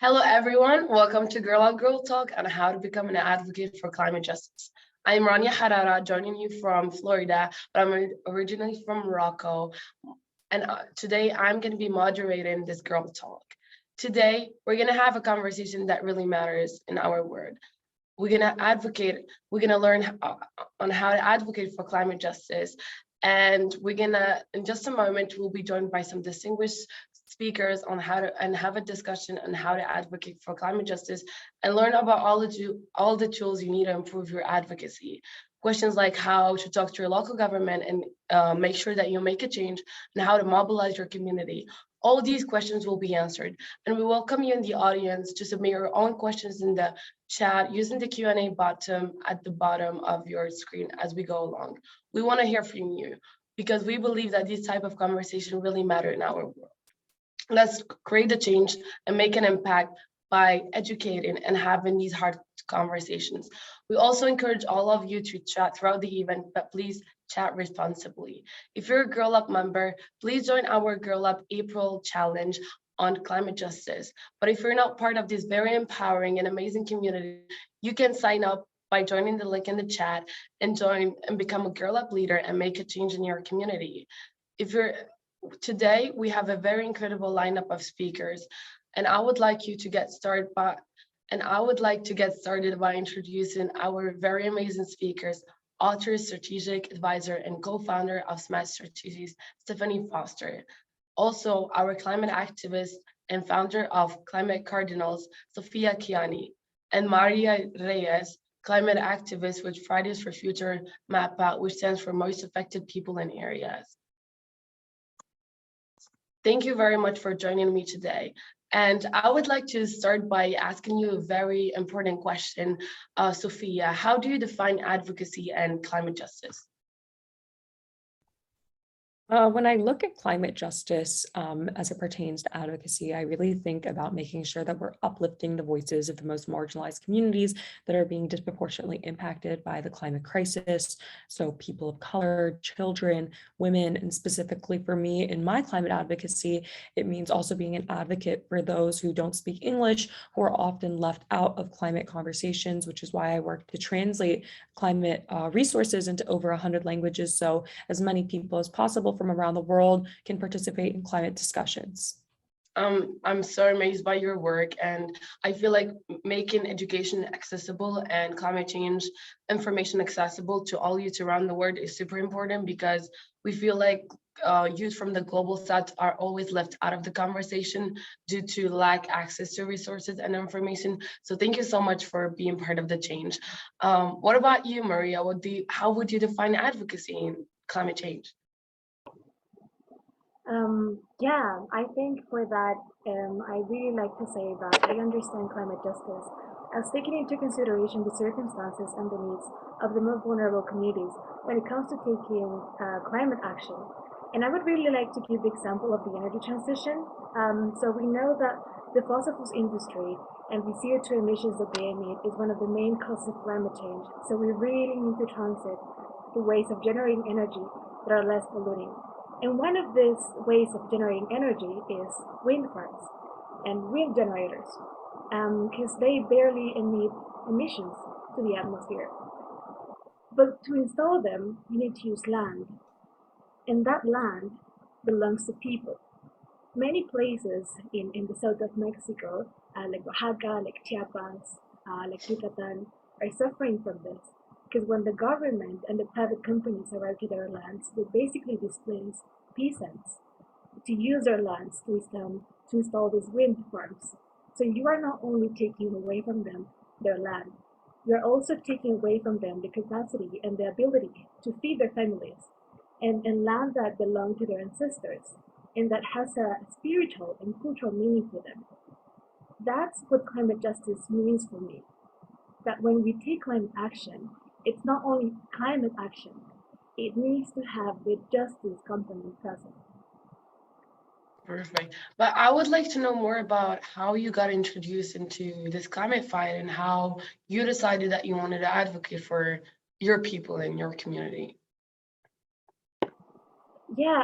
Hello, everyone. Welcome to Girl on Girl Talk on how to become an advocate for climate justice. I'm Rania, joining you from Florida, but I'm originally from Morocco. And today I'm going to be moderating this Girl Talk. Today, we're going to have a conversation that really matters in our world. We're going to advocate, we're going to learn on how to advocate for climate justice. And we're going to, in just a moment, we'll be joined by some distinguished speakers on how to and have a discussion on how to advocate for climate justice and learn about all the tools you need to improve your advocacy. Questions like how to talk to your local government and make sure that you make a change, and how to mobilize your community. All these questions will be answered, and we welcome you in the audience to submit your own questions in the chat using the Q&A button at the bottom of your screen as we go along. We want to hear from you because we believe that these type of conversation really matter in our world. Let's create a change and make an impact by educating and having these hard conversations. We also encourage all of you to chat throughout the event, but please chat responsibly. If you're a Girl Up member, please join our Girl Up April challenge on climate justice. But if you're not part of this very empowering and amazing community, you can sign up by joining the link in the chat and join and become a Girl Up leader and make a change in your community. Today, we have a very incredible lineup of speakers, and I would like to get started by introducing our very amazing speakers, author, strategic advisor, and co-founder of Smart Strategies, Stephenie Foster. Also, our climate activist and founder of Climate Cardinals, Sophia Kianni, and Maria Reyes, climate activist with Fridays for Future MAPA, which stands for Most Affected People in Areas. Thank you very much for joining me today. And I would like to start by asking you a very important question, Sophia. How do you define advocacy and climate justice? When I look at climate justice as it pertains to advocacy, I really think about making sure that we're uplifting the voices of the most marginalized communities that are being disproportionately impacted by the climate crisis. So people of color, children, women, and specifically for me in my climate advocacy, it means also being an advocate for those who don't speak English, who are often left out of climate conversations, which is why I work to translate climate resources into over 100 languages, so as many people as possible from around the world can participate in climate discussions. I'm so amazed by your work, and I feel like making education accessible and climate change information accessible to all youth around the world is super important, because we feel like youth from the global south are always left out of the conversation due to lack access to resources and information. So thank you so much for being part of the change. What about you, Maria? How would you define advocacy in climate change? Yeah, I think for that, I really like to say that I understand climate justice as taking into consideration the circumstances and the needs of the most vulnerable communities when it comes to taking climate action. And I would really like to give the example of the energy transition. So we know that the fossil fuels industry and the CO2 emissions that they emit is one of the main causes of climate change. So we really need to transit the ways of generating energy that are less polluting. And one of these ways of generating energy is wind farms and wind generators, because they barely emit emissions to the atmosphere. But to install them, you need to use land, and that land belongs to people. Many places in the south of Mexico, like Oaxaca, like Chiapas, like Yucatan, are suffering from this. Because when the government and the private companies arrive to their lands, they basically displace peasants to use their lands to install these wind farms. So you are not only taking away from them their land, you're also taking away from them the capacity and the ability to feed their families, and land that belonged to their ancestors and that has a spiritual and cultural meaning for them. That's what climate justice means for me. That when we take climate action, it's not only climate action, it needs to have the justice component present. Perfect. But I would like to know more about how you got introduced into this climate fight and how you decided that you wanted to advocate for your people in your community. Yeah,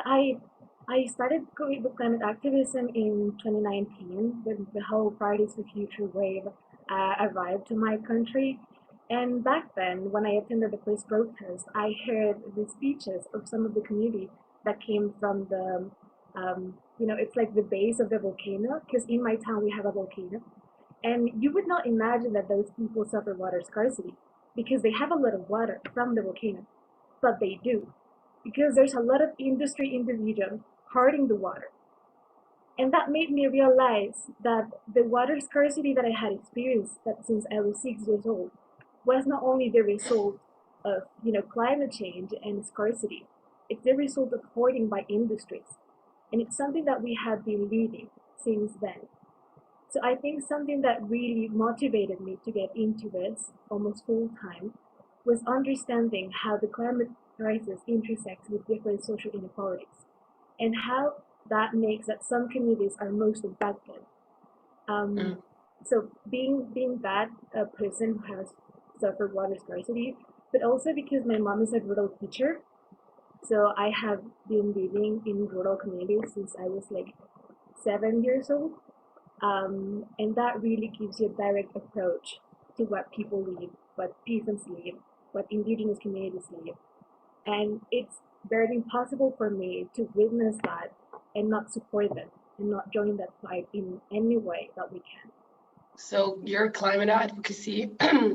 I started going with climate activism in 2019 when the whole Fridays for Future wave arrived to my country. And back then, when I attended the first protest, I heard the speeches of some of the community that came from the, it's like the base of the volcano, because in my town we have a volcano. And you would not imagine that those people suffer water scarcity because they have a lot of water from the volcano, but they do because there's a lot of industry in the region hoarding the water. And that made me realize that the water scarcity that I had experienced that since I was 6 years old was not only the result of climate change and scarcity, it's the result of hoarding by industries. And it's something that we have been living since then. So I think something that really motivated me to get into this almost full time was understanding how the climate crisis intersects with different social inequalities and how that makes that some communities are most impacted. So being that a person who has suffered water scarcity, but also because my mom is a rural teacher, so I have been living in rural communities since I was like 7 years old. And that really gives you a direct approach to what people live, what peasants live, what indigenous communities live. And it's very impossible for me to witness that and not support them and not join that fight in any way that we can. So your climate advocacy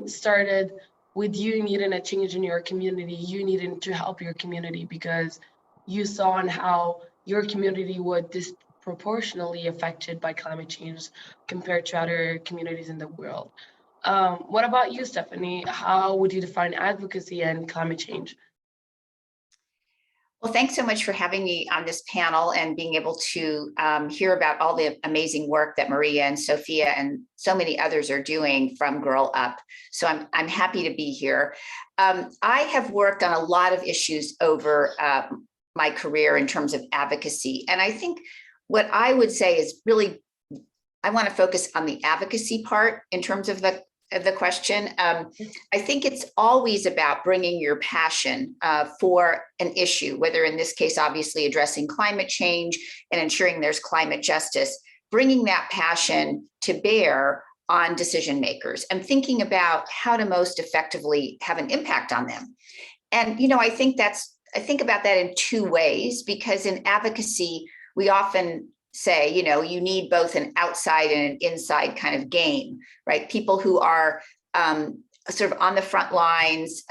started with you needing a change in your community, you needing to help your community because you saw on how your community would disproportionately affected by climate change compared to other communities in the world. What about you, Stephenie? How would you define advocacy and climate change? Well, thanks so much for having me on this panel and being able to hear about all the amazing work that Maria and Sophia and so many others are doing from Girl Up. So I'm happy to be here. I have worked on a lot of issues over my career in terms of advocacy. And I think what I would say is really, I want to focus on the advocacy part in terms of the question. I think it's always about bringing your passion for an issue, whether in this case, obviously addressing climate change and ensuring there's climate justice, bringing that passion to bear on decision makers and thinking about how to most effectively have an impact on them. And, I think about that in two ways, because in advocacy, we often say, you need both an outside and an inside kind of game, right? People who are sort of on the front lines,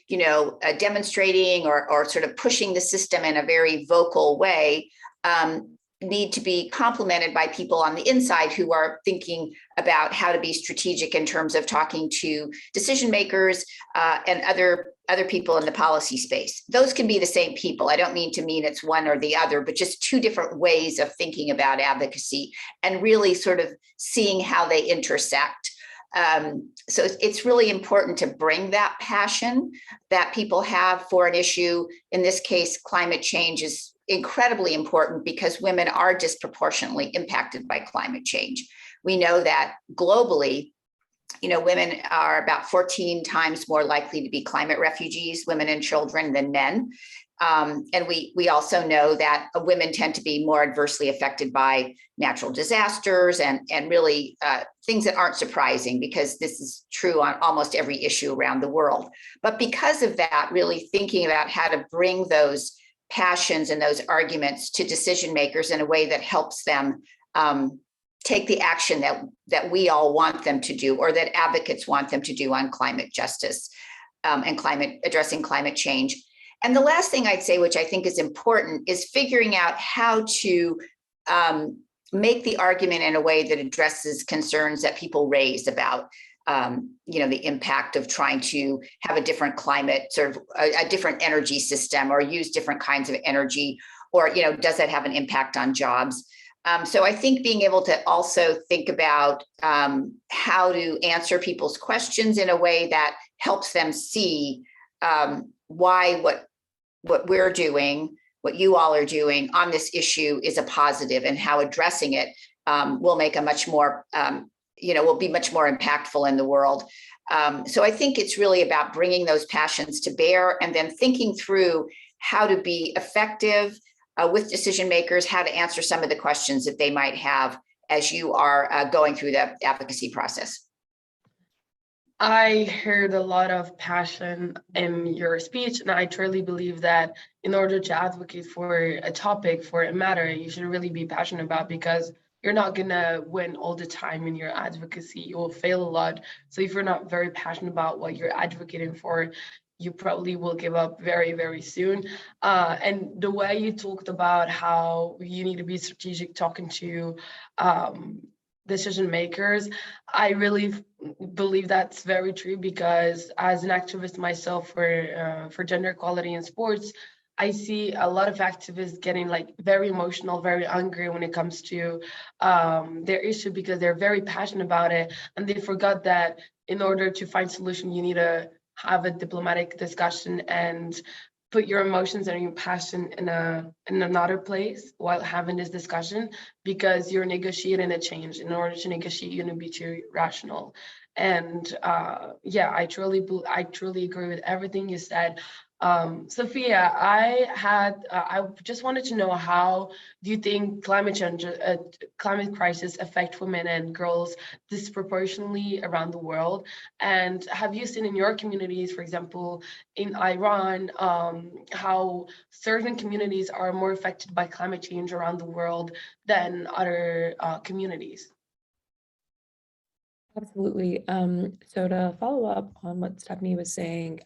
demonstrating or sort of pushing the system in a very vocal way, need to be complemented by people on the inside who are thinking about how to be strategic in terms of talking to decision makers and other people in the policy space. Those can be the same people. I don't mean it's one or the other, but just two different ways of thinking about advocacy and really sort of seeing how they intersect. So it's really important to bring that passion that people have for an issue. In this case, climate change is incredibly important because women are disproportionately impacted by climate change. We know that globally, women are about 14 times more likely to be climate refugees, women and children, than men. And we also know that women tend to be more adversely affected by natural disasters and really things that aren't surprising because this is true on almost every issue around the world. But because of that, really thinking about how to bring those passions and those arguments to decision makers in a way that helps them take the action that we all want them to do or that advocates want them to do on climate justice and addressing climate change. And the last thing I'd say, which I think is important, is figuring out how to make the argument in a way that addresses concerns that people raise about the impact of trying to have a different climate, sort of a different energy system or use different kinds of energy, or, does that have an impact on jobs? So I think being able to also think about how to answer people's questions in a way that helps them see why what we're doing, what you all are doing on this issue is a positive, and how addressing it will make a much more will be much more impactful in the world. So I think it's really about bringing those passions to bear and then thinking through how to be effective with decision makers how to answer some of the questions that they might have as you are going through the advocacy process. I heard a lot of passion in your speech, and I truly believe that in order to advocate for a topic, for a matter, you should really be passionate about, because you're not gonna win all the time in your advocacy. You will fail a lot. So if you're not very passionate about what you're advocating for, you probably will give up very, very soon. And the way you talked about how you need to be strategic talking to decision makers, I really believe that's very true, because as an activist myself for gender equality in sports, I see a lot of activists getting like very emotional, very angry when it comes to their issue, because they're very passionate about it, and they forgot that in order to find solution, you need to have a diplomatic discussion and put your emotions and your passion in another place while having this discussion, because you're negotiating a change. In order to negotiate, you need to be too rational. And yeah, I truly agree with everything you said. Sophia, I just wanted to know, how do you think climate change, climate crisis affect women and girls disproportionately around the world? And have you seen in your communities, for example, in Iran, how certain communities are more affected by climate change around the world than other communities? Absolutely. So to follow up on what Stephenie was saying,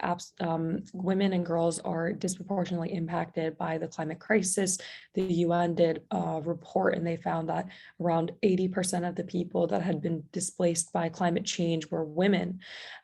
women and girls are disproportionately impacted by the climate crisis. The UN did a report, and they found that around 80% of the people that had been displaced by climate change were women.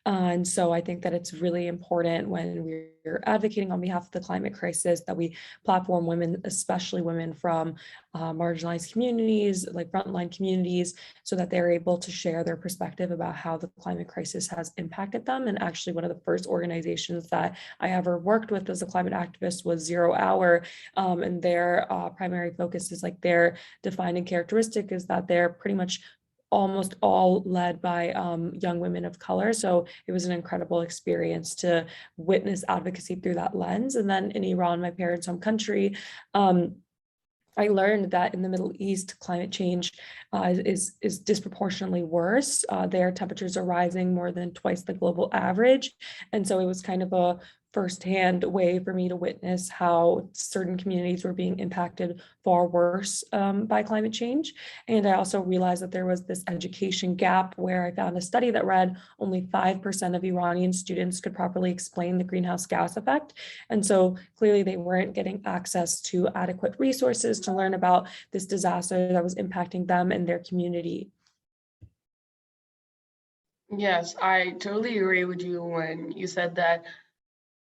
And so I think that it's really important when we're advocating on behalf of the climate crisis that we platform women, especially women from marginalized communities, like frontline communities, so that they're able to share their perspective about how the climate crisis has impacted them. And actually, one of the first organizations that I ever worked with as a climate activist was 0 Hour, and their primary focus is like their defining characteristic is that they're pretty much almost all led by young women of color. So it was an incredible experience to witness advocacy through that lens. And then in Iran, my parents' home country, I learned that in the Middle East, climate change is disproportionately worse. Their temperatures are rising more than twice the global average. And so it was kind of a firsthand way for me to witness how certain communities were being impacted far worse by climate change. And I also realized that there was this education gap, where I found a study that read only 5% of Iranian students could properly explain the greenhouse gas effect. And so clearly they weren't getting access to adequate resources to learn about this disaster that was impacting them and their community. Yes, I totally agree with you when you said that,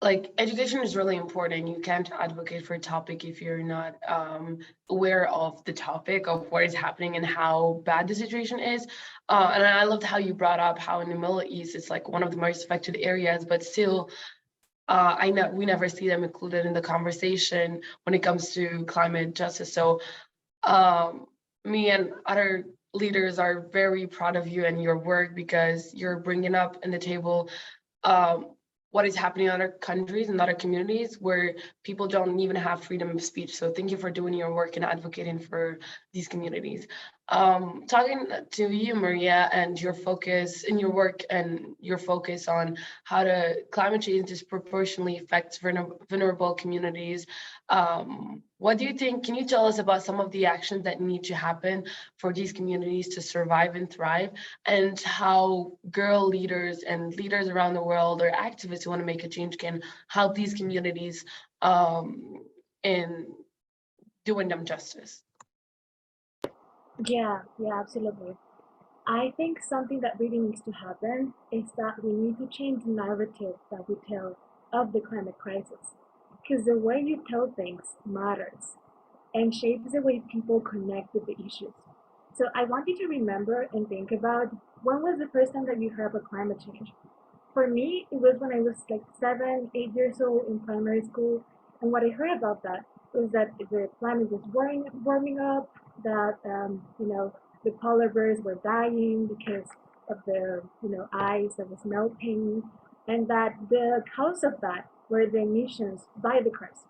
like, education is really important. You can't advocate for a topic if you're not aware of the topic, of what is happening and how bad the situation is. And I loved how you brought up how in the Middle East it's like one of the most affected areas, but still, I know we never see them included in the conversation when it comes to climate justice. So me and other leaders are very proud of you and your work, because you're bringing up in the table um, what is happening in other countries and other communities where people don't even have freedom of speech. So thank you for doing your work and advocating for these communities. Talking to you, Maria, and your focus in your work and your focus on how to climate change disproportionately affects vulnerable communities. What do you think? Can you tell us about some of the actions that need to happen for these communities to survive and thrive, and how girl leaders and leaders around the world, or activists who want to make a change, can help these communities in doing them justice? Yeah, absolutely. I think something that really needs to happen is that we need to change the narrative that we tell of the climate crisis. Because the way you tell things matters and shapes the way people connect with the issues. So I want you to remember and think about, when was the first time that you heard about climate change? For me, it was when I was like 7, 8 years old in primary school. And what I heard about that was that the planet was warming up, that, the polar bears were dying because of the, ice that was melting, and that the cause of that were the emissions by the cars.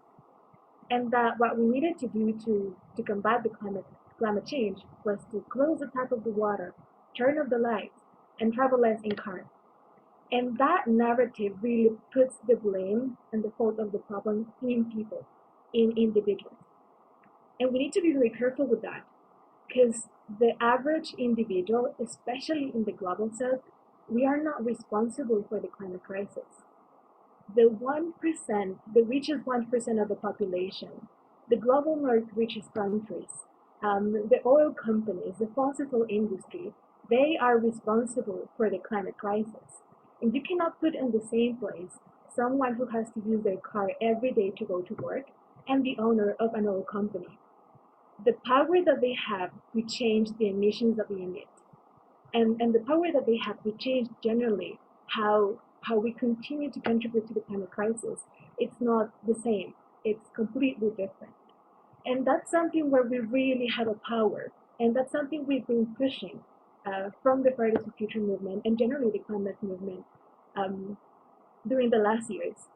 and that what we needed to do to combat the climate change was to close the tap of the water, turn off the lights, and travel less in cars. And that narrative really puts the blame and the fault of the problem in people, in individuals. And we need to be very careful with that, because the average individual, especially in the global south, we are not responsible for the climate crisis. The 1%, the richest 1% of the population, the global north richest countries, the oil companies, the fossil fuel industry, they are responsible for the climate crisis. And you cannot put in the same place someone who has to use their car every day to go to work and the owner of an oil company. The power that they have to change the emissions that we emit, and the power that they have to change generally how we continue to contribute to the climate crisis, it's not the same. It's completely different. And that's something where we really have a power. And that's something we've been pushing from the Fridays for Future movement and generally the climate movement during the last years,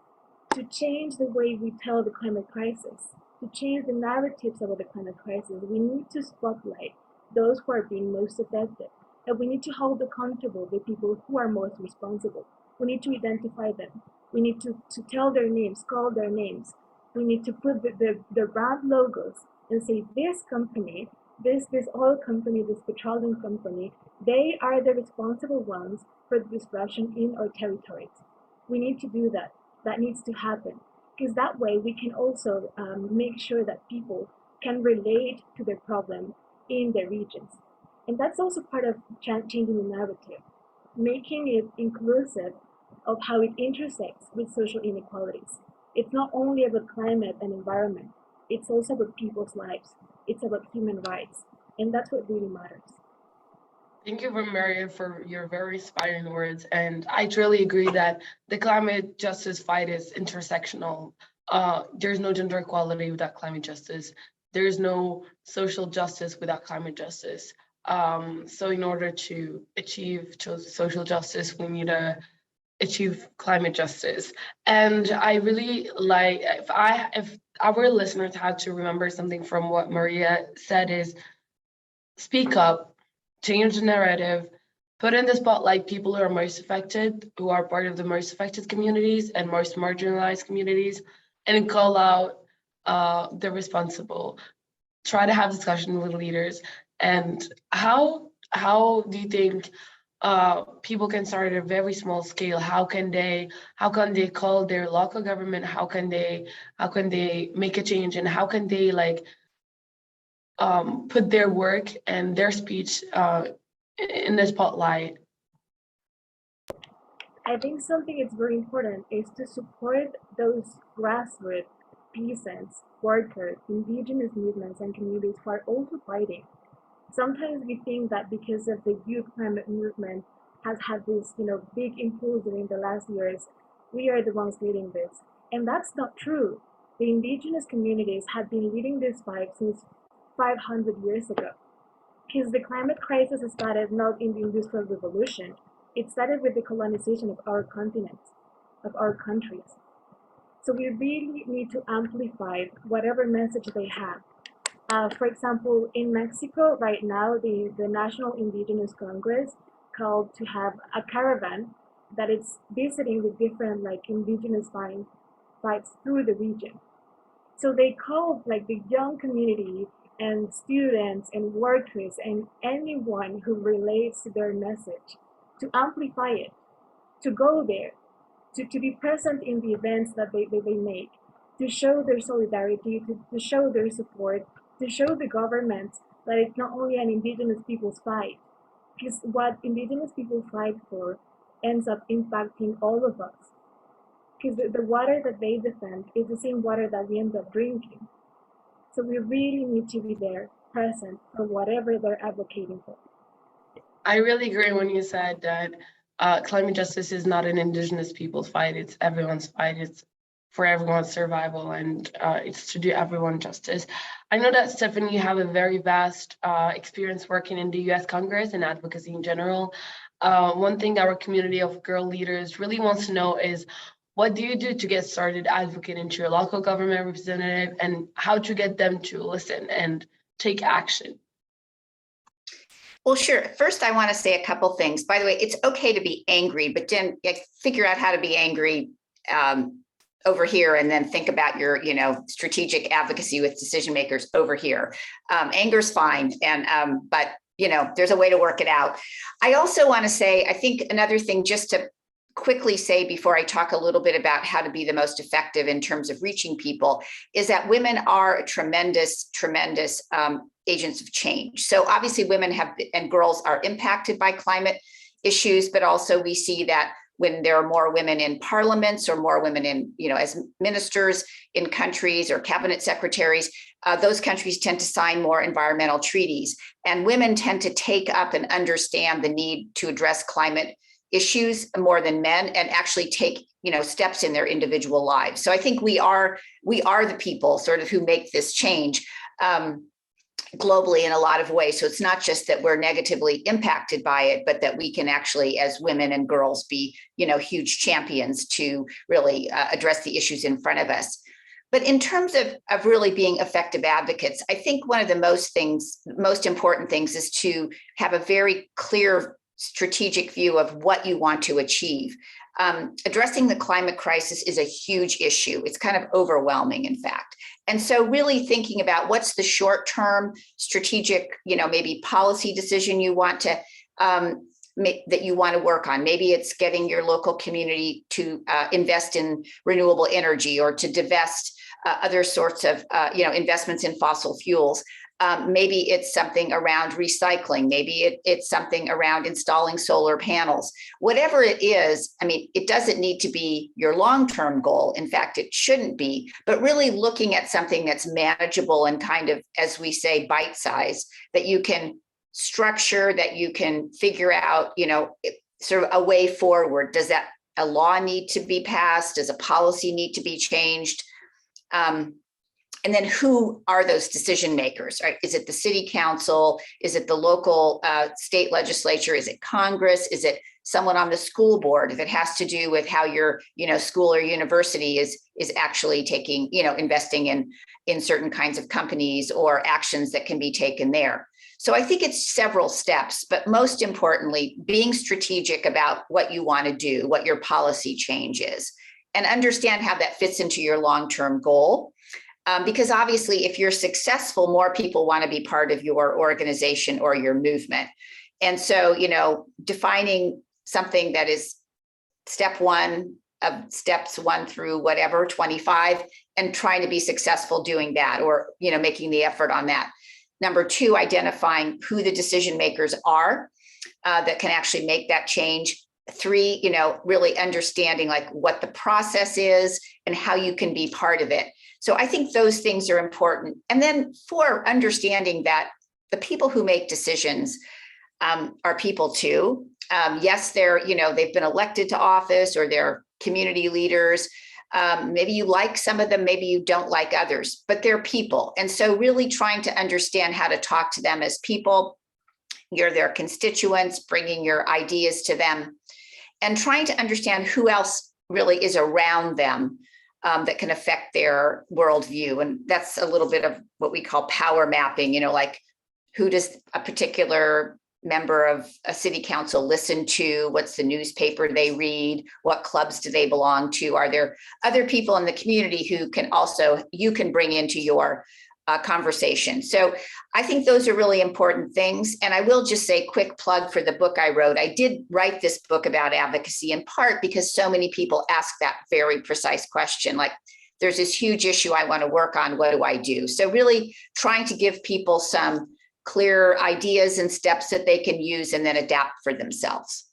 to change the way we tell the climate crisis, to change the narratives about the climate crisis. We need to spotlight those who are being most affected, and we need to hold accountable the people who are most responsible. We need to identify them. We need to tell their names, call their names. We need to put the brand logos and say, this company, this oil company, this petroleum company, they are the responsible ones for the disruption in our territories. We need to do that. That needs to happen, because that way we can also make sure that people can relate to their problem in their regions. And that's also part of changing the narrative, making it inclusive of how it intersects with social inequalities. It's not only about climate and environment, it's also about people's lives. It's about human rights. And that's what really matters. Thank you, Maren, for your very inspiring words. And I truly agree that the climate justice fight is intersectional. There's no gender equality without climate justice. There's no social justice without climate justice. So in order to achieve social justice, we need to achieve climate justice. And I really like, if our listeners had to remember something from what Maria said, is speak up, change the narrative, put in the spotlight people who are most affected, who are part of the most affected communities and most marginalized communities, and call out the responsible. Try to have discussion with leaders. And how do you think people can start at a very small scale? How can they call their local government? How can they make a change? And how can they put their work and their speech in the spotlight? I think something that's very important is to support those grassroots peasants, workers, indigenous movements, and communities who are also fighting. Sometimes we think that because of the youth climate movement has had this, big impulse during the last years, we are the ones leading this. And that's not true. The indigenous communities have been leading this fight since 500 years ago. Because the climate crisis started not in the Industrial Revolution, it started with the colonization of our continent, of our countries. So we really need to amplify whatever message they have. For example, in Mexico right now, the National Indigenous Congress called to have a caravan that is visiting the different indigenous fights through the region. So they called the young community and students and workers and anyone who relates to their message to amplify it, to go there, to be present in the events that they make, to show their solidarity, to show their support, to show the government that it's not only an indigenous people's fight, because what indigenous people fight for ends up impacting all of us. Because the water that they defend is the same water that we end up drinking. So we really need to be there, present for whatever they're advocating for. I really agree when you said that climate justice is not an indigenous people's fight, it's everyone's fight. It's for everyone's survival, and it's to do everyone justice. I know that, Stephenie, you have a very vast experience working in the US Congress and advocacy in general. One thing our community of girl leaders really wants to know is, what do you do to get started advocating to your local government representative, and how to get them to listen and take action? Well, sure. First, I want to say a couple things. By the way, it's okay to be angry, but then figure out how to be angry over here, and then think about your, strategic advocacy with decision makers over here. Anger's fine, and but there's a way to work it out. I also want to say, I think another thing, just to quickly say before I talk a little bit about how to be the most effective in terms of reaching people, is that women are tremendous agents of change. So obviously women and girls are impacted by climate issues, but also we see that when there are more women in parliaments or more women in, as ministers in countries or cabinet secretaries, those countries tend to sign more environmental treaties. And women tend to take up and understand the need to address climate issues more than men, and actually take, steps in their individual lives. So I think we are the people sort of who make this change globally in a lot of ways. So it's not just that we're negatively impacted by it, but that we can actually, as women and girls, be, huge champions to really address the issues in front of us. But in terms of really being effective advocates, I think one of the most important things is to have a very clear strategic view of what you want to achieve. Addressing the climate crisis is a huge issue. It's kind of overwhelming, in fact. And so really thinking about what's the short-term strategic, maybe policy decision you want to, that you want to work on. Maybe it's getting your local community to invest in renewable energy, or to divest other sorts of, investments in fossil fuels. Maybe it's something around recycling. Maybe it's something around installing solar panels. Whatever it is, it doesn't need to be your long-term goal. In fact, it shouldn't be, but really looking at something that's manageable and kind of, as we say, bite-sized, that you can structure, that you can figure out, sort of a way forward. Does a law need to be passed? Does a policy need to be changed? And then who are those decision makers, right? Is it the city council? Is it the local state legislature? Is it Congress? Is it someone on the school board? If it has to do with how your, school or university is actually taking, investing in certain kinds of companies or actions that can be taken there. So I think it's several steps, but most importantly, being strategic about what you want to do, what your policy change is, and understand how that fits into your long-term goal. Because obviously, if you're successful, more people want to be part of your organization or your movement. And so, defining something that is step one of steps 1 through whatever, 25, and trying to be successful doing that, or, making the effort on that. Number 2, identifying who the decision makers are that can actually make that change. 3, really understanding like what the process is and how you can be part of it. So I think those things are important. And then 4, understanding that the people who make decisions are people too. Yes, they're, they've been elected to office, or they're community leaders. Maybe you like some of them, maybe you don't like others, but they're people. And so really trying to understand how to talk to them as people. You're their constituents, bringing your ideas to them, and trying to understand who else really is around them that can affect their worldview. And that's a little bit of what we call power mapping, like who does a particular member of a city council listen to? What's the newspaper they read? What clubs do they belong to? Are there other people in the community who you can bring into your conversation? So I think those are really important things. And I will just say, quick plug for the book I wrote. I did write this book about advocacy in part because so many people ask that very precise question, like, there's this huge issue I want to work on, what do I do? So really trying to give people some clear ideas and steps that they can use and then adapt for themselves.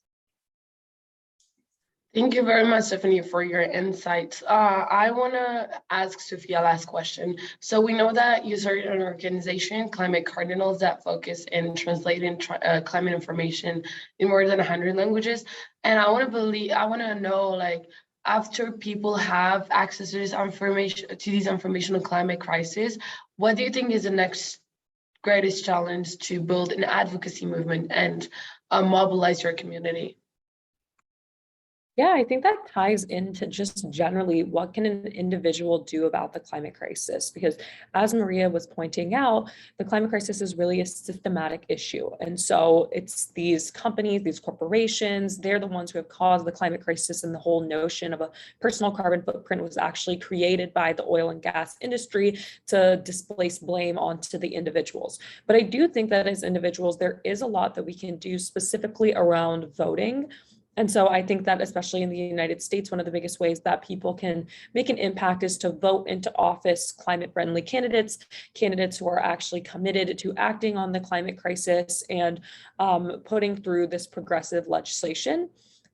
Thank you very much, Stephenie, for your insights. I want to ask Sophia last question. So we know that you started an organization, Climate Cardinals, that focus in translating climate information in more than 100 languages. And I want to know, like, after people have access to this information, to these information on climate crisis, what do you think is the next greatest challenge to build an advocacy movement and mobilize your community? Yeah, I think that ties into just generally what can an individual do about the climate crisis? Because as Maria was pointing out, the climate crisis is really a systematic issue. And so it's these companies, these corporations, they're the ones who have caused the climate crisis, and the whole notion of a personal carbon footprint was actually created by the oil and gas industry to displace blame onto the individuals. But I do think that as individuals, there is a lot that we can do specifically around voting. And so I think that especially in the United States, one of the biggest ways that people can make an impact is to vote into office climate-friendly candidates, candidates who are actually committed to acting on the climate crisis and putting through this progressive legislation.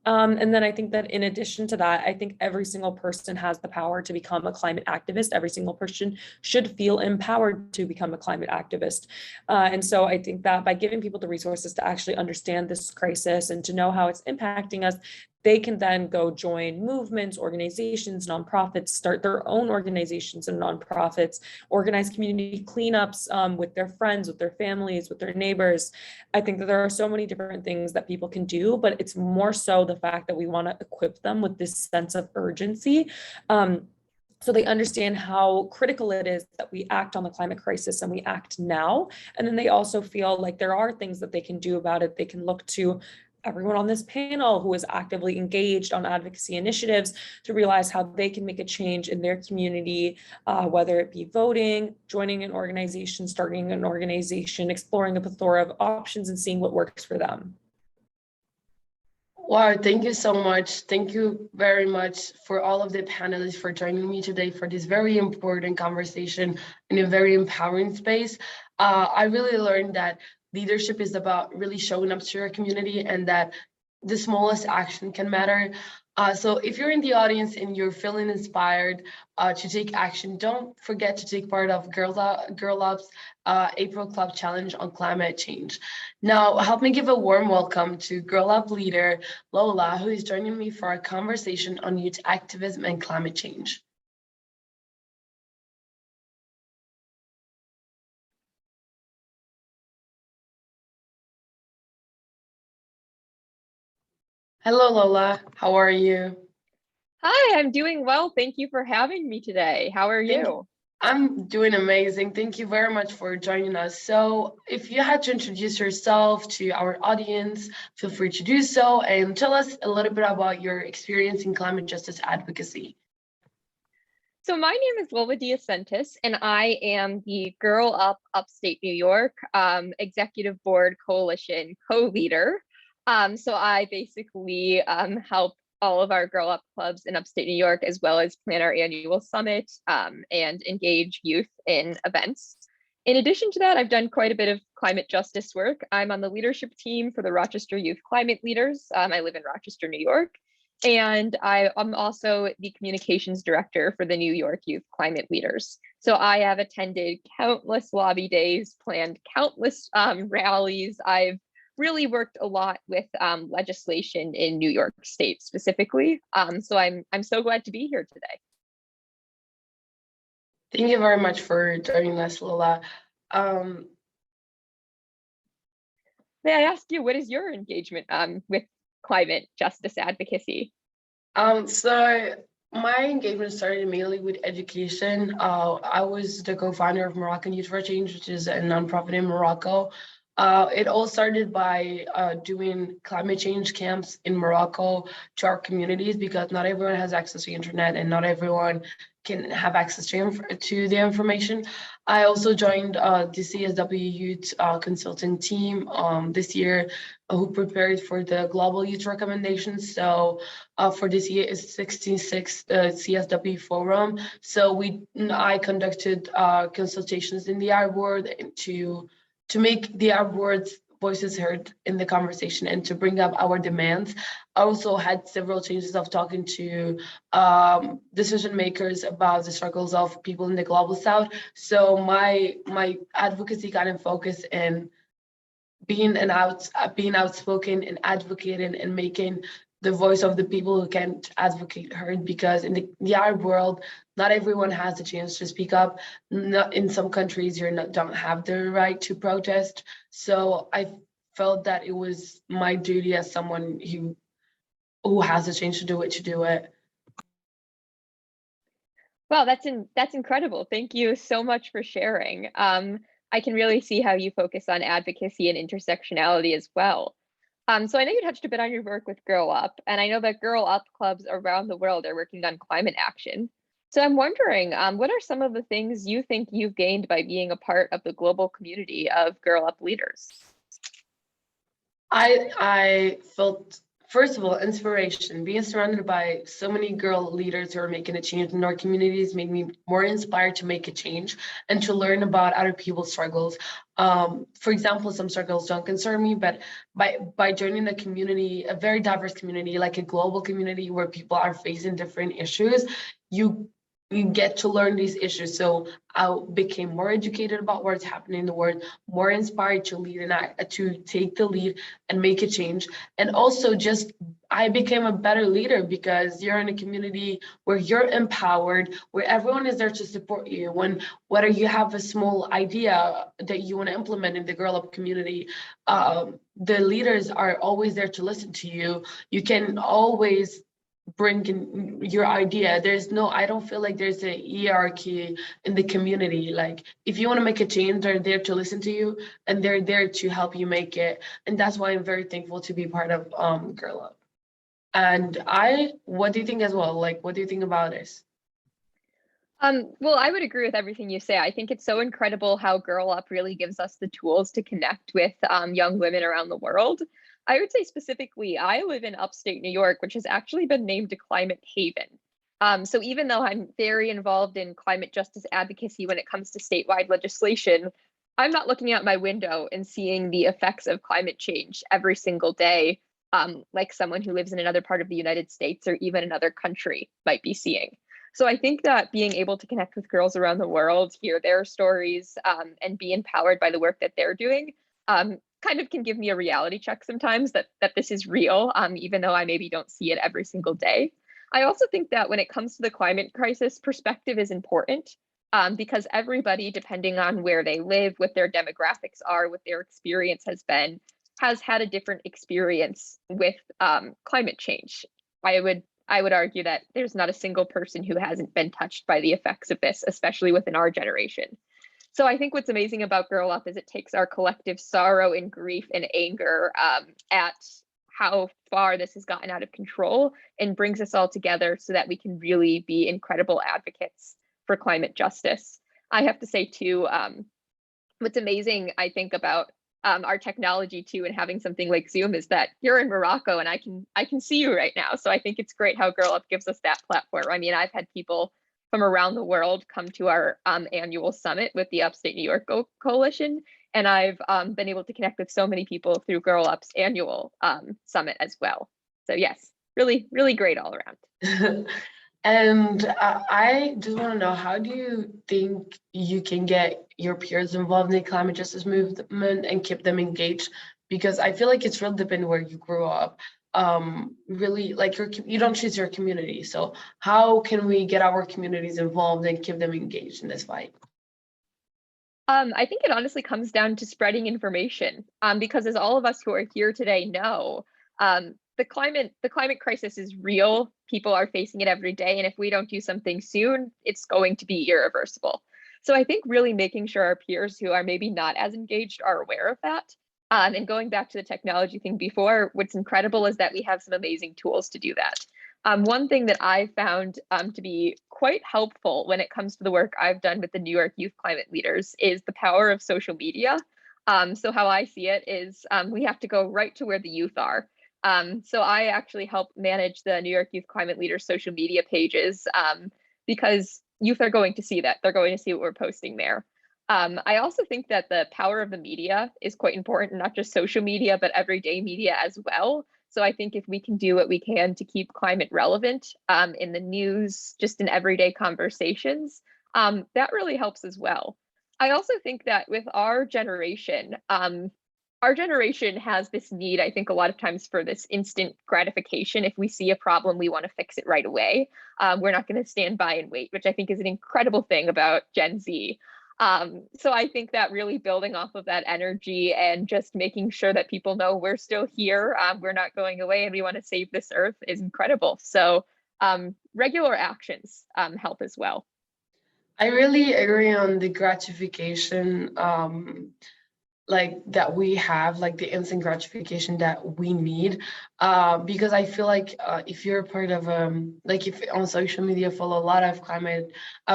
And then I think that in addition to that, I think every single person has the power to become a climate activist. Every single person should feel empowered to become a climate activist. And so I think that by giving people the resources to actually understand this crisis and to know how it's impacting us, they can then go join movements, organizations, nonprofits, start their own organizations and nonprofits, organize community cleanups with their friends, with their families, with their neighbors. I think that there are so many different things that people can do, but it's more so the fact that we want to equip them with this sense of urgency. So they understand how critical it is that we act on the climate crisis and we act now. And then they also feel like there are things that they can do about it. They can look to everyone on this panel who is actively engaged on advocacy initiatives to realize how they can make a change in their community, whether it be voting, joining an organization, starting an organization, exploring a plethora of options and seeing what works for them. Wow, thank you so much. Thank you very much for all of the panelists for joining me today for this very important conversation in a very empowering space. I really learned that leadership is about really showing up to your community and that the smallest action can matter. So if you're in the audience and you're feeling inspired to take action, don't forget to take part of Girl Up's April Club Challenge on climate change. Now, help me give a warm welcome to Girl Up leader Lola, who is joining me for a conversation on youth activism and climate change. Hello, Lola. How are you? Hi, I'm doing well. Thank you for having me today. How are you? I'm doing amazing. Thank you very much for joining us. So if you had to introduce yourself to our audience, feel free to do so and tell us a little bit about your experience in climate justice advocacy. So my name is Lola and I am the Girl Up Upstate New York Executive Board Coalition co-leader. So I basically help all of our Girl Up clubs in upstate New York, as well as plan our annual summit and engage youth in events. In addition to that, I've done quite a bit of climate justice work. I'm on the leadership team for the Rochester Youth Climate Leaders. I live in Rochester, New York. And I'm also the communications director for the New York Youth Climate Leaders. So I have attended countless lobby days, planned countless rallies. I've really worked a lot with legislation in New York State specifically. So I'm so glad to be here today. Thank you very much for joining us, Lola. May I ask you, what is your engagement with climate justice advocacy? So my engagement started mainly with education. I was the co-founder of Moroccan Youth for Change, which is a nonprofit in Morocco. It all started by doing climate change camps in Morocco to our communities, because not everyone has access to the internet and not everyone can have access to the information. I also joined the CSW Youth Consulting team this year, who prepared for the Global Youth Recommendations. So for this year is 66th CSW Forum. So I conducted consultations in the Arab world to make the Arab world's voices heard in the conversation and to bring up our demands. I also had several chances of talking to decision makers about the struggles of people in the global south. So my advocacy kind of focused in being outspoken and advocating and making the voice of the people who can't advocate heard, because in the Arab world, not everyone has the chance to speak up. In some countries, don't have the right to protest. So I felt that it was my duty as someone who who has the change to do it. Wow, that's incredible. Thank you so much for sharing. I can really see how you focus on advocacy and intersectionality as well. So I know you touched a bit on your work with Girl Up, and I know that Girl Up clubs around the world are working on climate action. So I'm wondering, what are some of the things you think you've gained by being a part of the global community of Girl Up leaders? I felt, first of all, inspiration. Being surrounded by so many girl leaders who are making a change in our communities made me more inspired to make a change and to learn about other people's struggles. For example, some struggles don't concern me, but by joining a community, a very diverse community, like a global community where people are facing different issues, you get to learn these issues. So I became more educated about what's happening in the world, more inspired to lead and to take the lead and make a change. And also just I became a better leader because you're in a community where you're empowered, where everyone is there to support you. Whether you have a small idea that you want to implement in the Girl Up community, the leaders are always there to listen to you. You can always bring in your idea. I don't feel like there's a hierarchy in the community. Like if you want to make a change, they're there to listen to you and they're there to help you make it. And that's why I'm very thankful to be part of Girl Up. And what do you think as well? Like, what do you think about this? Well, I would agree with everything you say. I think it's so incredible how Girl Up really gives us the tools to connect with young women around the world. I would say specifically, I live in upstate New York, which has actually been named a climate haven. So even though I'm very involved in climate justice advocacy when it comes to statewide legislation, I'm not looking out my window and seeing the effects of climate change every single day, like someone who lives in another part of the United States or even another country might be seeing. So I think that being able to connect with girls around the world, hear their stories, and be empowered by the work that they're doing, kind of can give me a reality check sometimes that this is real, even though I maybe don't see it every single day. I also think that when it comes to the climate crisis, perspective is important, because everybody, depending on where they live, what their demographics are, what their experience has been, has had a different experience with climate change. I would argue that there's not a single person who hasn't been touched by the effects of this, especially within our generation. So I think what's amazing about Girl Up is it takes our collective sorrow and grief and anger at how far this has gotten out of control and brings us all together so that we can really be incredible advocates for climate justice. I have to say too, what's amazing, I think, about our technology too, and having something like Zoom is that you're in Morocco and I can see you right now. So I think it's great how Girl Up gives us that platform. I mean, I've had people from around the world come to our annual summit with the Upstate New York Coalition, and I've been able to connect with so many people through Girl Up's annual summit as well. So yes, really, really great all around. And I just want to know, how do you think you can get your peers involved in the climate justice movement and keep them engaged? Because I feel like it's really dependent where you grew up. Really, like you don't choose your community. So how can we get our communities involved and keep them engaged in this fight? I think it honestly comes down to spreading information, because as all of us who are here today know, the climate crisis is real. People are facing it every day. And if we don't do something soon, it's going to be irreversible. So I think really making sure our peers who are maybe not as engaged are aware of that. And going back to the technology thing before, what's incredible is that we have some amazing tools to do that. One thing that I found to be quite helpful when it comes to the work I've done with the New York Youth Climate Leaders is the power of social media. So how I see it is we have to go right to where the youth are. So I actually help manage the New York Youth Climate Leaders social media pages, because youth are going to see that. They're going to see what we're posting there. I also think that the power of the media is quite important, not just social media, but everyday media as well. So I think if we can do what we can to keep climate relevant in the news, just in everyday conversations, that really helps as well. I also think that with our generation has this need, I think, a lot of times for this instant gratification. If we see a problem, we want to fix it right away. We're not going to stand by and wait, which I think is an incredible thing about Gen Z. So I think that really building off of that energy and just making sure that people know we're still here, we're not going away, and we want to save this earth is incredible. So regular actions help as well. I really agree on the gratification, like that we have, like the instant gratification that we need, because I feel like if you're a part of like if on social media follow a lot of climate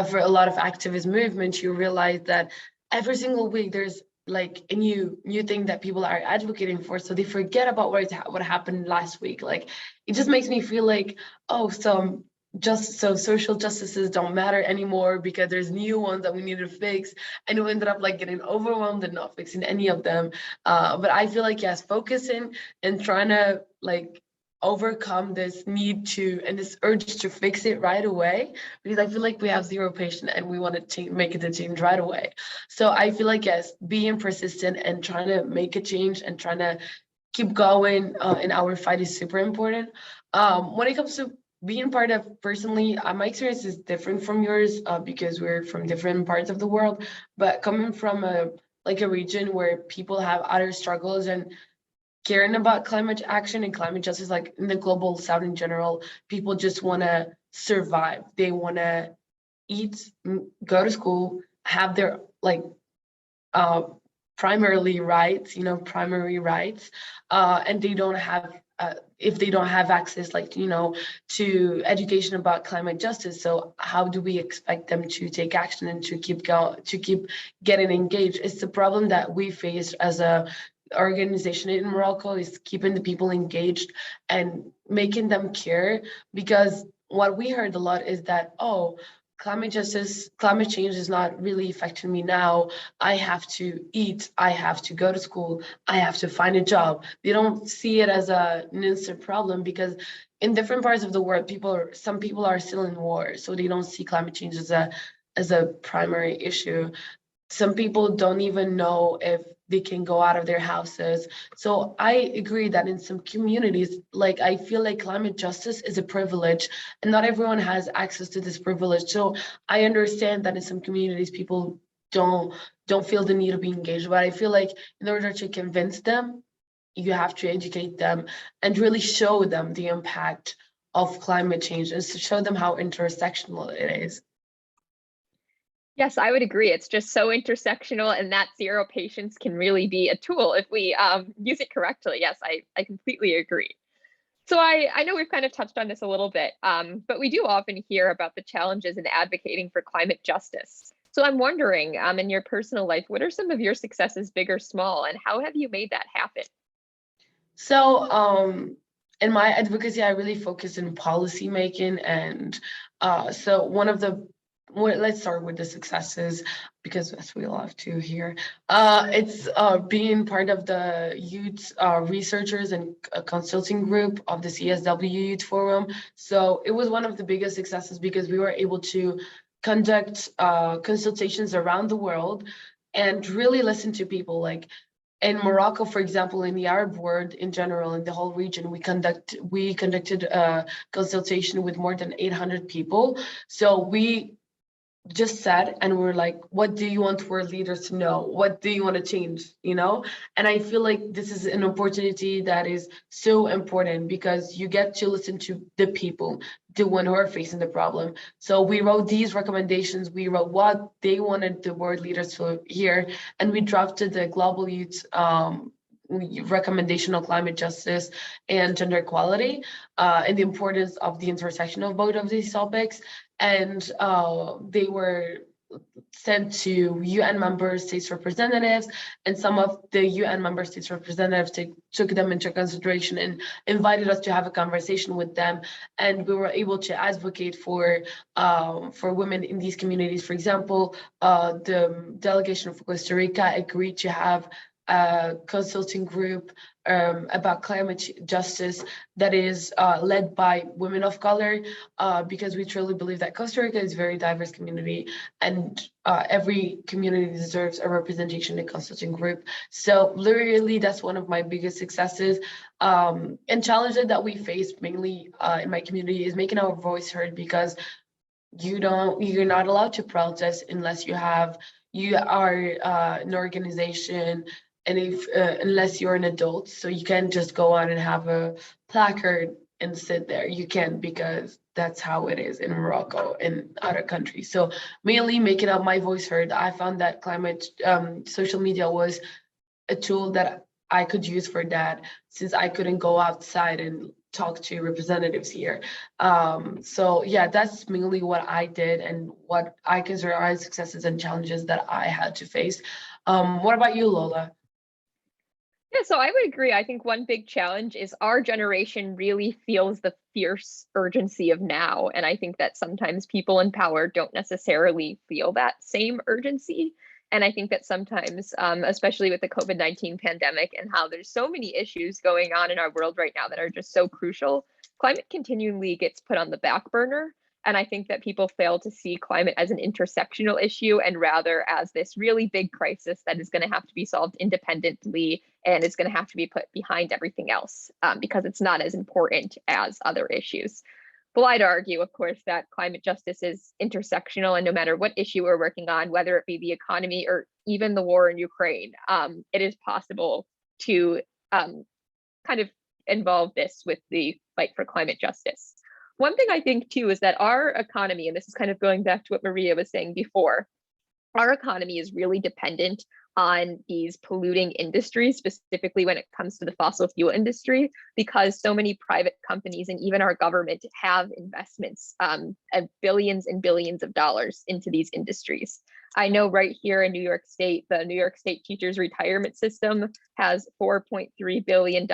for a lot of activist movements, you realize that every single week there's like a new thing that people are advocating for, so they forget about what happened last week. Like it just makes me feel like, oh, so social justices don't matter anymore because there's new ones that we need to fix, and we ended up like getting overwhelmed and not fixing any of them. But I feel like, yes, focusing and trying to like overcome this need to and this urge to fix it right away, because I feel like we have zero patience and we want to make it a change right away. So I feel like, yes, being persistent and trying to make a change and trying to keep going in our fight is super important. When it comes to being part of, personally, my experience is different from yours because we're from different parts of the world, but coming from a region where people have other struggles and caring about climate action and climate justice, like in the global south in general, people just want to survive. They want to eat, go to school, have their like primary rights, and they don't have if they don't have access, like, to education about climate justice. So how do we expect them to take action and to keep getting engaged? It's the problem that we face as a organization in Morocco, is keeping the people engaged and making them care, because what we heard a lot is that, oh, climate change is not really affecting me now. I have to eat, I have to go to school, I have to find a job. They don't see it as an instant problem, because in different parts of the world, some people are still in war, so they don't see climate change as a primary issue. Some people don't even know if they can go out of their houses. So I agree that in some communities, like, I feel like climate justice is a privilege and not everyone has access to this privilege. So I understand that in some communities, people don't feel the need to be engaged, but I feel like in order to convince them, you have to educate them and really show them the impact of climate change and to show them how intersectional it is. Yes, I would agree. It's just so intersectional, and that zero patience can really be a tool if we use it correctly. Yes, I completely agree. So I know we've kind of touched on this a little bit, but we do often hear about the challenges in advocating for climate justice. So I'm wondering, in your personal life, what are some of your successes, big or small, and how have you made that happen? So in my advocacy, I really focus in policy making, and so let's start with the successes, because that's what we love to hear. It's being part of the youth researchers and consulting group of the CSW Youth Forum. So it was one of the biggest successes because we were able to conduct consultations around the world and really listen to people. Like in Morocco, for example, in the Arab world in general, in the whole region, we conducted a consultation with more than 800 people. So we just said, and we're like, what do you want world leaders to know? What do you want to change? And I feel like this is an opportunity that is so important, because you get to listen to the people, the one who are facing the problem. So we wrote these recommendations, we wrote what they wanted the world leaders to hear, and we drafted the global youth recommendation on climate justice and gender equality, and the importance of the intersection of both of these topics. And they were sent to UN member states representatives, and some of the UN member states representatives took them into consideration and invited us to have a conversation with them. And we were able to advocate for women in these communities. For example, the delegation of Costa Rica agreed to have a consulting group about climate justice that is led by women of color, because we truly believe that Costa Rica is a very diverse community, and every community deserves a representation in a consulting group. So literally, that's one of my biggest successes. And challenges that we face mainly in my community is making our voice heard, because you're not allowed to protest unless you have you are an organization, and if unless you're an adult, so you can't just go out and have a placard and sit there. You can't, because that's how it is in Morocco and other countries. So mainly making up my voice heard. I found that climate social media was a tool that I could use for that, since I couldn't go outside and talk to representatives here. So yeah, that's mainly what I did and what I consider are successes and challenges that I had to face. What about you, Lola? Yeah, so I would agree. I think one big challenge is our generation really feels the fierce urgency of now. And I think that sometimes people in power don't necessarily feel that same urgency. And I think that sometimes, especially with the COVID-19 pandemic and how there's so many issues going on in our world right now that are just so crucial, climate continually gets put on the back burner. And I think that people fail to see climate as an intersectional issue and rather as this really big crisis that is going to have to be solved independently and is going to have to be put behind everything else because it's not as important as other issues. But I'd argue, of course, that climate justice is intersectional, and no matter what issue we're working on, whether it be the economy or even the war in Ukraine, it is possible to kind of involve this with the fight for climate justice. One thing I think too is that our economy, and this is kind of going back to what Maria was saying before, our economy is really dependent on these polluting industries, specifically when it comes to the fossil fuel industry, because so many private companies and even our government have investments of billions and billions of dollars into these industries. I know right here in New York State, the New York State teachers retirement system has $4.3 billion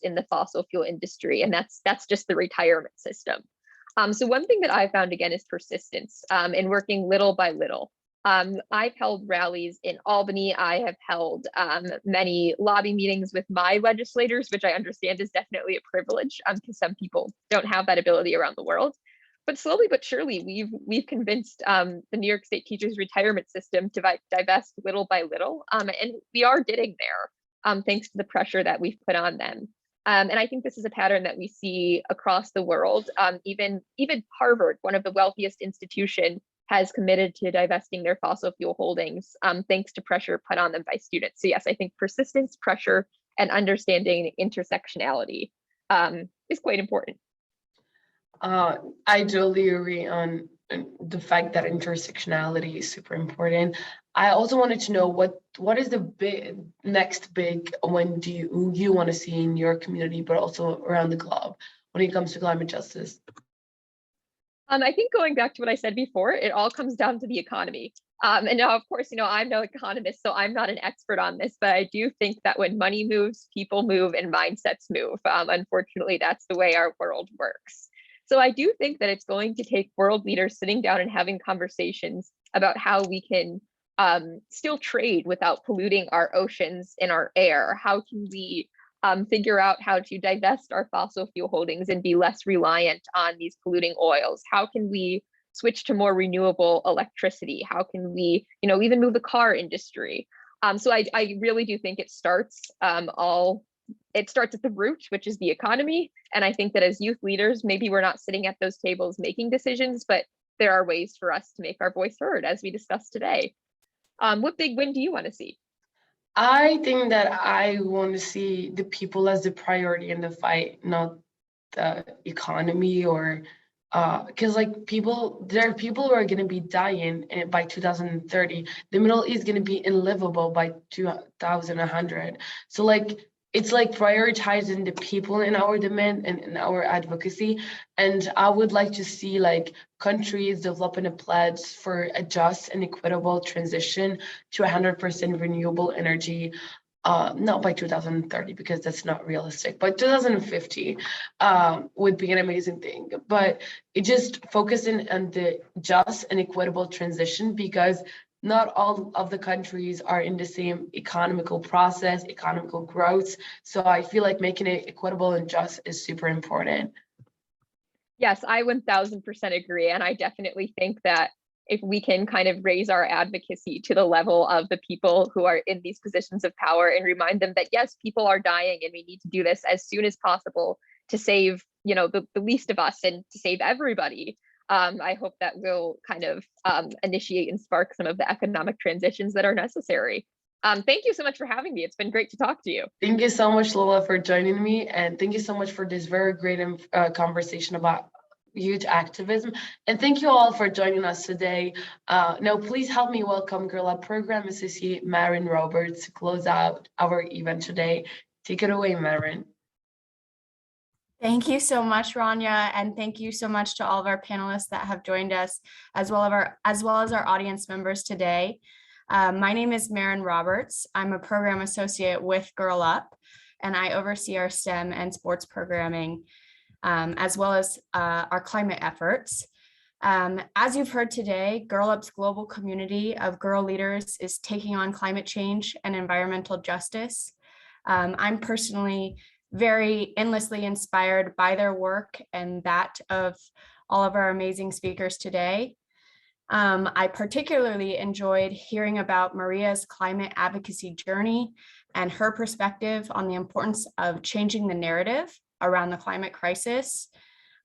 in the fossil fuel industry, and that's just the retirement system. So one thing that I found again is persistence and working little by little. I've held rallies in Albany. I have held many lobby meetings with my legislators, which I understand is definitely a privilege because some people don't have that ability around the world. But slowly but surely, we've convinced the New York State teachers retirement system to divest little by little, and we are getting there thanks to the pressure that we've put on them. And I think this is a pattern that we see across the world. Even Harvard, one of the wealthiest institutions, has committed to divesting their fossil fuel holdings thanks to pressure put on them by students. So yes, I think persistence, pressure, and understanding intersectionality is quite important. I totally agree on the fact that intersectionality is super important. I also wanted to know what is the next big when do you want to see in your community, but also around the globe when it comes to climate justice? I think going back to what I said before, it all comes down to the economy. And now, of course, I'm no economist, so I'm not an expert on this, but I do think that when money moves, people move and mindsets move. Unfortunately, that's the way our world works. So I do think that it's going to take world leaders sitting down and having conversations about how we can still trade without polluting our oceans and our air. How can we figure out how to divest our fossil fuel holdings and be less reliant on these polluting oils? How can we switch to more renewable electricity? How can we, even move the car industry? So I really do think it starts it starts at the root, which is the economy. And I think that as youth leaders, maybe we're not sitting at those tables making decisions, but there are ways for us to make our voice heard, as we discussed today. What big win do you want to see? I think that I want to see the people as the priority in the fight, not the economy, or because there are people who are going to be dying by 2030. The Middle East is going to be unlivable by 2100. So it's prioritizing the people in our demand and in our advocacy. And I would like to see countries developing a pledge for a just and equitable transition to 100% renewable energy. Not by 2030, because that's not realistic, but 2050 would be an amazing thing. But it just focusing on the just and equitable transition, because not all of the countries are in the same economical process, economical growth. So I feel like making it equitable and just is super important. Yes, I 1000% agree. And I definitely think that if we can kind of raise our advocacy to the level of the people who are in these positions of power and remind them that, yes, people are dying and we need to do this as soon as possible to save, the least of us and to save everybody. I hope that will kind of initiate and spark some of the economic transitions that are necessary. Thank you so much for having me. It's been great to talk to you. Thank you so much, Lola, for joining me. And thank you so much for this very great conversation about huge activism. And thank you all for joining us today. Now, please help me welcome Girl Up Program Associate Maren Roberts to close out our event today. Take it away, Maren. Thank you so much, Rania, and thank you so much to all of our panelists that have joined us, as well as our audience members today. My name is Maren Roberts. I'm a program associate with Girl Up, and I oversee our STEM and sports programming, as well as our climate efforts. As you've heard today, Girl Up's global community of girl leaders is taking on climate change and environmental justice. I'm personally very endlessly inspired by their work and that of all of our amazing speakers today. I particularly enjoyed hearing about Maria's climate advocacy journey and her perspective on the importance of changing the narrative around the climate crisis.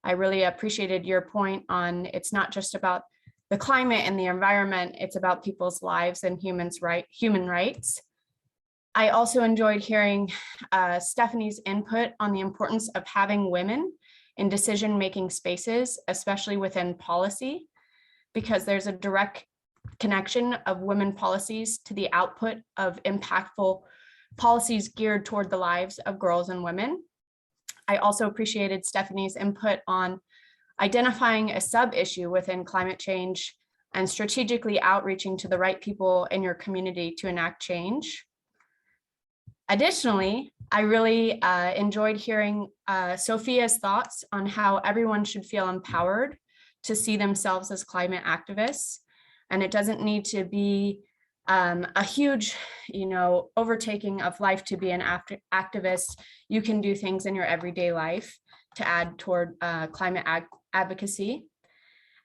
I really appreciated your point on it's not just about the climate and the environment, it's about people's lives and human rights. I also enjoyed hearing Stephenie's input on the importance of having women in decision-making spaces, especially within policy, because there's a direct connection of women policies to the output of impactful policies geared toward the lives of girls and women. I also appreciated Stephenie's input on identifying a sub-issue within climate change and strategically outreaching to the right people in your community to enact change. Additionally, I really enjoyed hearing Sophia's thoughts on how everyone should feel empowered to see themselves as climate activists. And it doesn't need to be a huge, overtaking of life to be an activist. You can do things in your everyday life to add toward climate advocacy.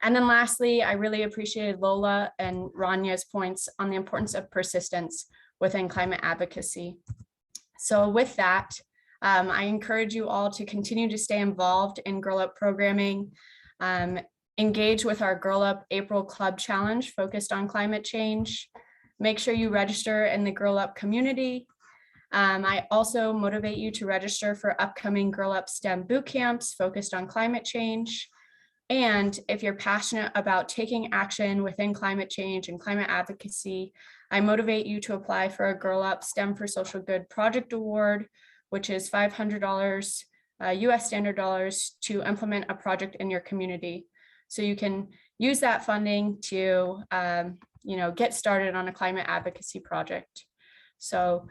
And then lastly, I really appreciated Lola and Rania's points on the importance of persistence within climate advocacy. So with that, I encourage you all to continue to stay involved in Girl Up programming, engage with our Girl Up April Club Challenge focused on climate change. Make sure you register in the Girl Up community. I also motivate you to register for upcoming Girl Up STEM boot camps focused on climate change. And if you're passionate about taking action within climate change and climate advocacy, I motivate you to apply for a Girl Up STEM for Social Good Project Award, which is $500 US standard dollars to implement a project in your community. So you can use that funding to get started on a climate advocacy project. So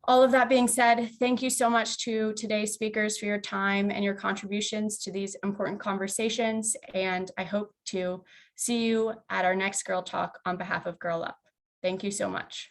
all of that being said, thank you so much to today's speakers for your time and your contributions to these important conversations. And I hope to see you at our next Girl Talk on behalf of Girl Up. Thank you so much.